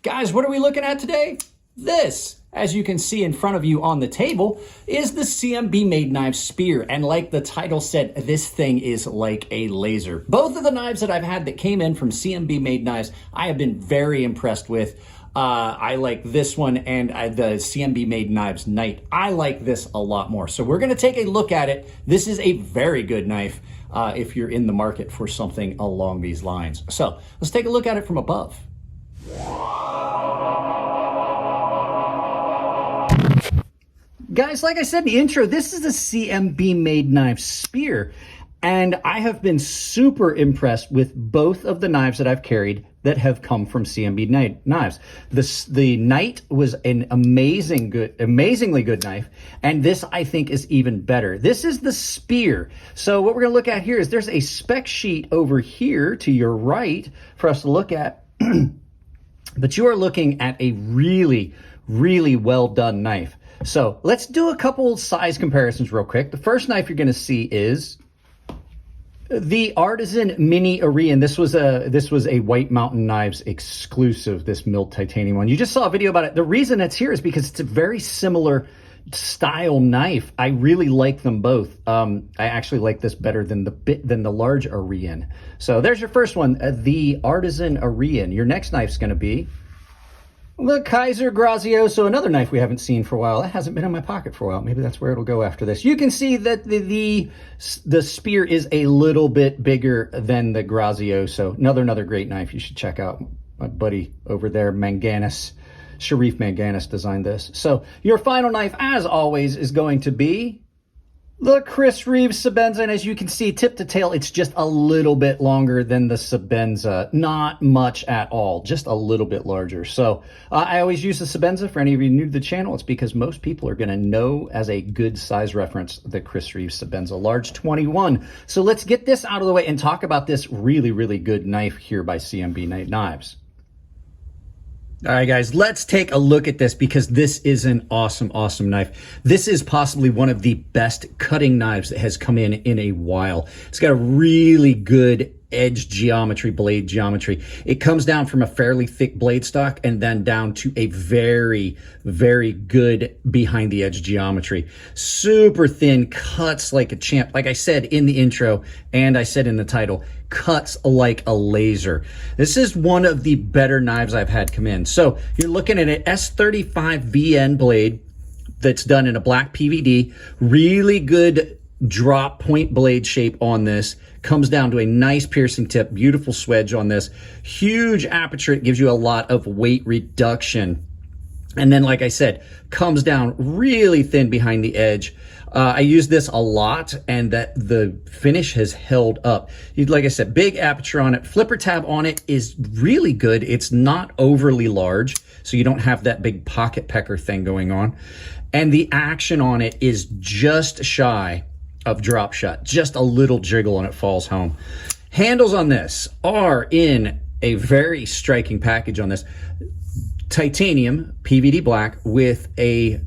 Guys, what are we looking at today? This, as you can see in front of you on the table, is the CMB MADE Knives Spear. And like the title said, this thing is like a laser. Both of the knives that I've had that came in from CMB MADE Knives, I have been very impressed with. I like this one and the CMB MADE Knives Night. I like this a lot more. So we're gonna take a look at it. This is a very good knife if you're in the market for something along these lines. So let's take a look at it from above. Guys, like I said in the intro, this is a CMB MADE Knives Spear, and I have been super impressed with both of the knives that I've carried that have come from CMB Knives. The Night was an amazingly good knife, and this I think is even better. This is the Spear. So what we're gonna look at here is there's a spec sheet over here to your right for us to look at, but you are looking at a really, really well done knife. So let's do a couple size comparisons real quick. The first knife you're going to see is the Artisan Mini Arian. This was a White Mountain Knives exclusive, this milled titanium one. You just saw a video about it. The reason it's here is because it's a very similar style knife. I really like them both. I actually like this better than the large Arian. So there's your first one, the Artisan Arian. Your next knife's going to be the Kaiser Grazioso, another knife we haven't seen for a while. It hasn't been in my pocket for a while. Maybe that's where it'll go after this. You can see that the Spear is a little bit bigger than the Grazioso. Another great knife you should check out. My buddy over there, Manganis, Sharif Manganis designed this. So your final knife, as always, is going to be the Chris Reeves Sebenza, and as you can see, tip to tail, it's just a little bit longer than the Sebenza. Not much at all, just a little bit larger. So I always use the Sebenza. For any of you new to the channel, it's because most people are going to know as a good size reference the Chris Reeves Sebenza large 21. So let's get this out of the way and talk about this really, really good knife here by CMB MADE Knives. All right, guys, let's take a look at this because this is an awesome, awesome knife. This is possibly one of the best cutting knives that has come in a while. It's got a really good edge geometry, blade geometry. It comes down from a fairly thick blade stock and then down to a very, very good behind the edge geometry. Super thin, cuts like a champ. Like I said in the intro and I said in the title, cuts like a laser. This is one of the better knives I've had come in. So you're looking at an S35 VN blade that's done in a black PVD, really good drop point blade shape on this. Comes down to a nice piercing tip, beautiful swedge on this. Huge aperture, it gives you a lot of weight reduction. And then, like I said, comes down really thin behind the edge. I use this a lot, and that the finish has held up. Like I said, big aperture on it. Flipper tab on it is really good. It's not overly large, so you don't have that big pocket pecker thing going on. And the action on it is just shy of drop shot, just a little jiggle and it falls home. Handles on this are in a very striking package on this. Titanium PVD black with a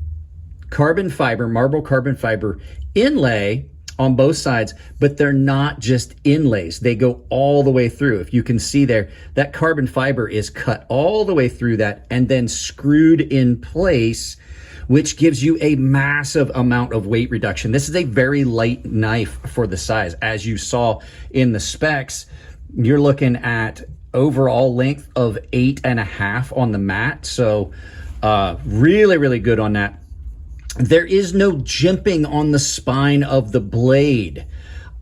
carbon fiber, marble carbon fiber inlay on both sides, but they're not just inlays. They go all the way through. If you can see there, that carbon fiber is cut all the way through that and then screwed in place, which gives you a massive amount of weight reduction. This is a very light knife for the size. As you saw in the specs, you're looking at overall length of 8.5 on the mat. So really, really good on that. There is no jimping on the spine of the blade.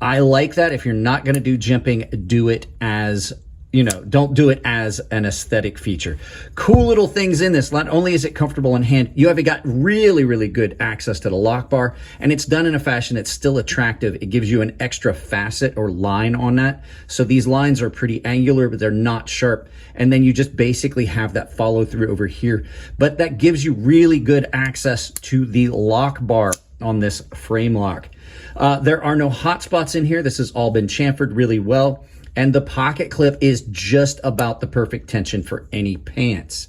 I like that. If you're not going to do jimping, do it as, you know, don't do it as an aesthetic feature. Cool little things in this. Not only is it comfortable in hand, you have got really, really good access to the lock bar, and it's done in a fashion that's still attractive. It gives you an extra facet or line on that. So these lines are pretty angular, but they're not sharp. And then you just basically have that follow through over here. But that gives you really good access to the lock bar on this frame lock. There are no hot spots in here. This has all been chamfered really well. And the pocket clip is just about the perfect tension for any pants.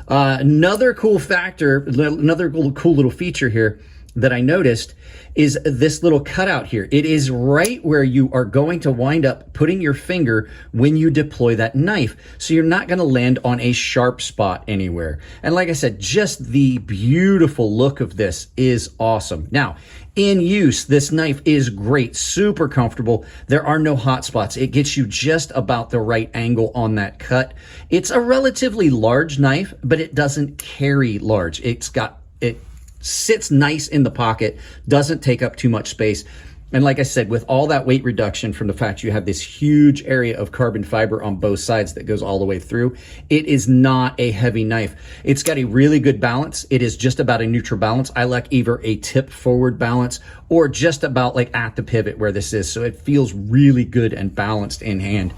Another cool factor, another cool little feature here, that I noticed is this little cutout here. It is right where you are going to wind up putting your finger when you deploy that knife. So you're not going to land on a sharp spot anywhere. And like I said, just the beautiful look of this is awesome. Now, in use, this knife is great, super comfortable. There are no hot spots. It gets you just about the right angle on that cut. It's a relatively large knife, but it doesn't carry large. It sits nice in the pocket, doesn't take up too much space. And like I said, with all that weight reduction from the fact you have this huge area of carbon fiber on both sides that goes all the way through, it is not a heavy knife. It's got a really good balance. It is just about a neutral balance. I like either a tip forward balance or just about like at the pivot where this is. So it feels really good and balanced in hand.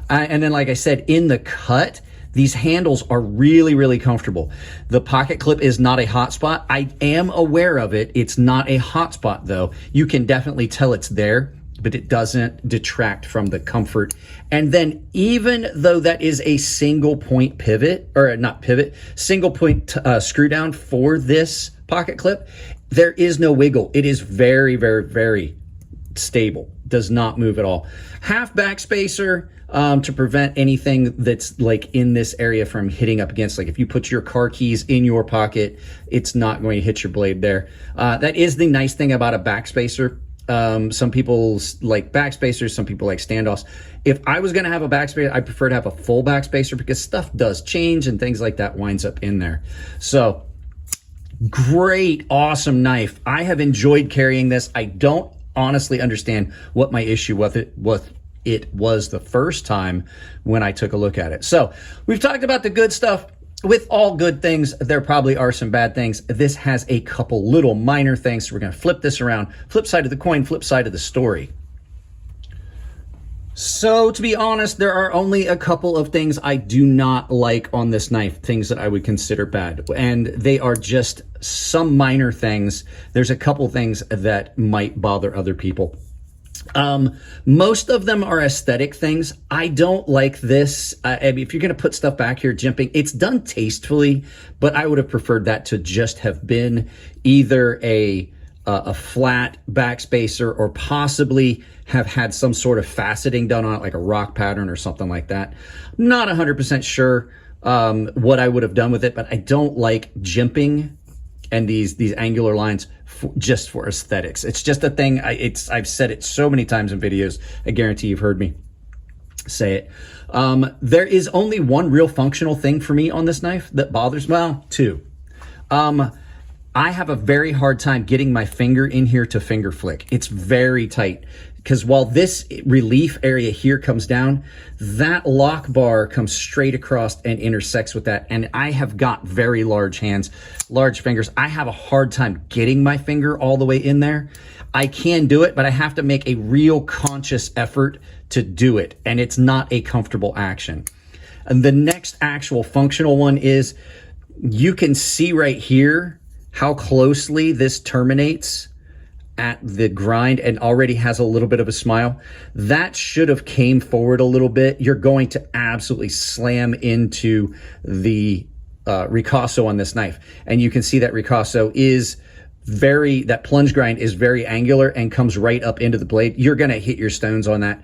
And then like I said, in the cut, these handles are really, really comfortable. The pocket clip is not a hot spot. I am aware of it. It's not a hot spot though. You can definitely tell it's there, but it doesn't detract from the comfort. And then even though that is a single point pivot, or not pivot, single point screw down for this pocket clip, there is no wiggle. It is very, very, very stable. Does not move at all. Half backspacer, to prevent anything that's like in this area from hitting up against, like if you put your car keys in your pocket, it's not going to hit your blade there. That is the nice thing about a backspacer. Some people like backspacers, some people like standoffs. If I was going to have a backspacer, I prefer to have a full backspacer because stuff does change and things like that winds up in there. So great, awesome knife. I have enjoyed carrying this. I don't honestly understand what my issue with it was the first time when I took a look at it. So we've talked about the good stuff. With all good things, there probably are some bad things. This has a couple little minor things. So we're going to flip this around. Flip side of the coin, flip side of the story. So to be honest, there are only a couple of things I do not like on this knife, things that I would consider bad. And they are just some minor things. There's a couple things that might bother other people. Most of them are aesthetic things. I don't like this. I mean, if you're going to put stuff back here, jimping, it's done tastefully, but I would have preferred that to just have been either a flat backspacer or possibly have had some sort of faceting done on it, like a rock pattern or something like that. Not 100% sure what I would have done with it, but I don't like jimping and these angular lines just for aesthetics. It's just a thing. I've said it so many times in videos. I guarantee you've heard me say it. There is only one real functional thing for me on this knife that bothers me. Well, two. I have a very hard time getting my finger in here to finger flick. It's very tight because while this relief area here comes down, that lock bar comes straight across and intersects with that. And I have got very large hands, large fingers. I have a hard time getting my finger all the way in there. I can do it, but I have to make a real conscious effort to do it. And it's not a comfortable action. And the next actual functional one is you can see right here how closely this terminates at the grind and already has a little bit of a smile. That should have came forward a little bit. You're going to absolutely slam into the ricasso on this knife. And you can see that ricasso is that plunge grind is very angular and comes right up into the blade. You're gonna hit your stones on that.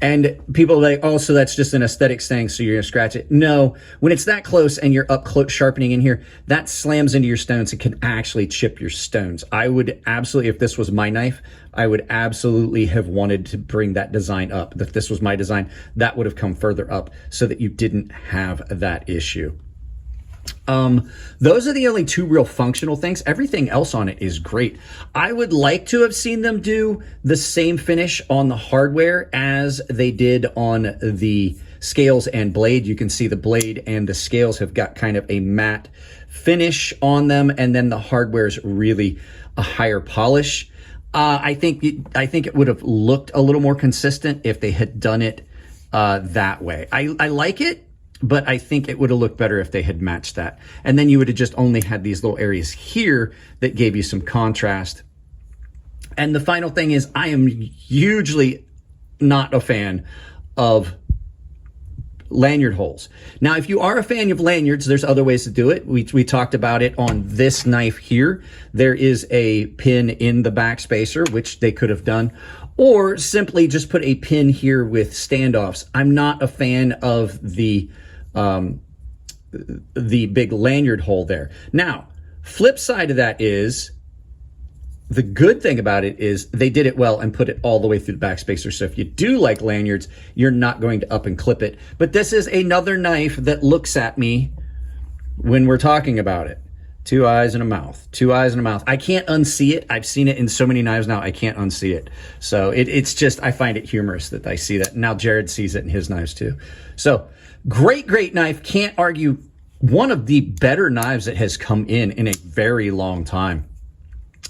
And people are like, oh, so that's just an aesthetics thing, so you're gonna scratch it. No, when it's that close and you're up close sharpening in here, that slams into your stones and can actually chip your stones. I would absolutely, if this was my knife, I would absolutely have wanted to bring that design up. If this was my design, that would have come further up so that you didn't have that issue. Those are the only two real functional things. Everything else on it is great. I would like to have seen them do the same finish on the hardware as they did on the scales and blade. You can see the blade and the scales have got kind of a matte finish on them, and then the hardware is really a higher polish. I think it would have looked a little more consistent if they had done it that way. I like it, but I think it would have looked better if they had matched that. And then you would have just only had these little areas here that gave you some contrast. And the final thing is, I am hugely not a fan of lanyard holes. Now, if you are a fan of lanyards, there's other ways to do it. We talked about it on this knife here. There is a pin in the back spacer, which they could have done, or simply just put a pin here with standoffs. I'm not a fan of the big lanyard hole there. Now, flip side of that is, the good thing about it is they did it well and put it all the way through the back spacer. So if you do like lanyards, you're not going to up and clip it. But this is another knife that looks at me when we're talking about it. 2 eyes and a mouth, 2 eyes and a mouth. I can't unsee it. I've seen it in so many knives now, I can't unsee it. So it's just, I find it humorous that I see that. Now Jared sees it in his knives too. So great, great knife. Can't argue. One of the better knives that has come in a very long time.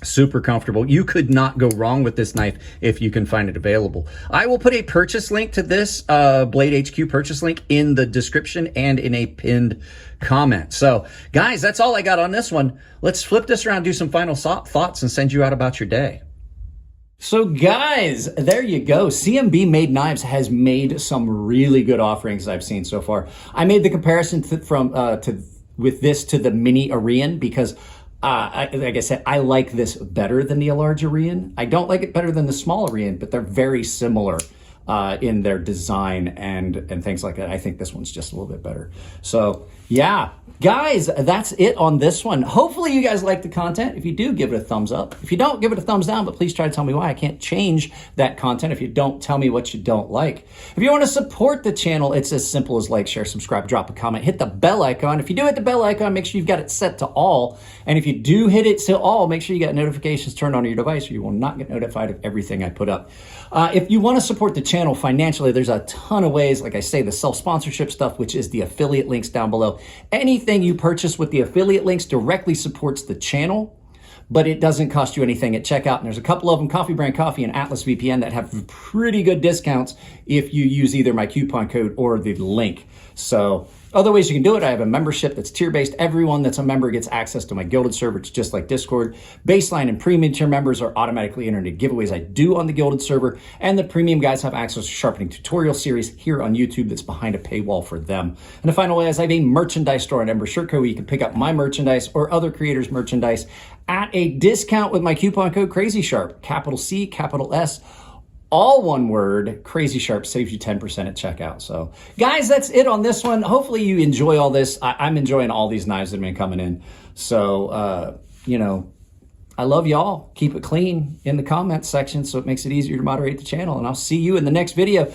Super comfortable. You could not go wrong with this knife if you can find it available. I will put a purchase link to this Blade HQ purchase link in the description and in a pinned comment. So guys, that's all I got on this one. Let's flip this around, do some final thoughts, and send you out about your day. So guys, there you go. CMB Made Knives has made some really good offerings I've seen so far. I made the comparison with this to the mini Arian because like I said, I like this better than the large Arian. I don't like it better than the small Arian, but they're very similar in their design and things like that. I think this one's just a little bit better. So yeah, guys, that's it on this one. Hopefully you guys like the content. If you do, give it a thumbs up. If you don't, give it a thumbs down, but please try to tell me why. I can't change that content if you don't tell me what you don't like. If you want to support the channel, it's as simple as like, share, subscribe, drop a comment, hit the bell icon. If you do hit the bell icon, make sure you've got it set to all. And if you do hit it to all, make sure you got notifications turned on your device or you will not get notified of everything I put up. If you want to support the channel financially, there's a ton of ways. Like I say, the self-sponsorship stuff, which is the affiliate links down below. Anything you purchase with the affiliate links directly supports the channel, but it doesn't cost you anything at checkout. And there's a couple of them, Coffee Brand Coffee and Atlas VPN, that have pretty good discounts if you use either my coupon code or the link. So other ways you can do it, I have a membership that's tier-based. Everyone that's a member gets access to my Gilded server. It's just like Discord. Baseline and premium tier members are automatically entered into giveaways I do on the Gilded server. And the premium guys have access to sharpening tutorial series here on YouTube that's behind a paywall for them. And the final way is I have a merchandise store on Ember Shirt Co. where you can pick up my merchandise or other creators' merchandise at a discount with my coupon code CrazySharp. Capital C, capital S. All one word. CrazySharp saves you 10% at checkout. So guys, that's it on this one. Hopefully you enjoy all this. I'm enjoying all these knives that have been coming in. So, you know, I love y'all. Keep it clean in the comments section so it makes it easier to moderate the channel. And I'll see you in the next video.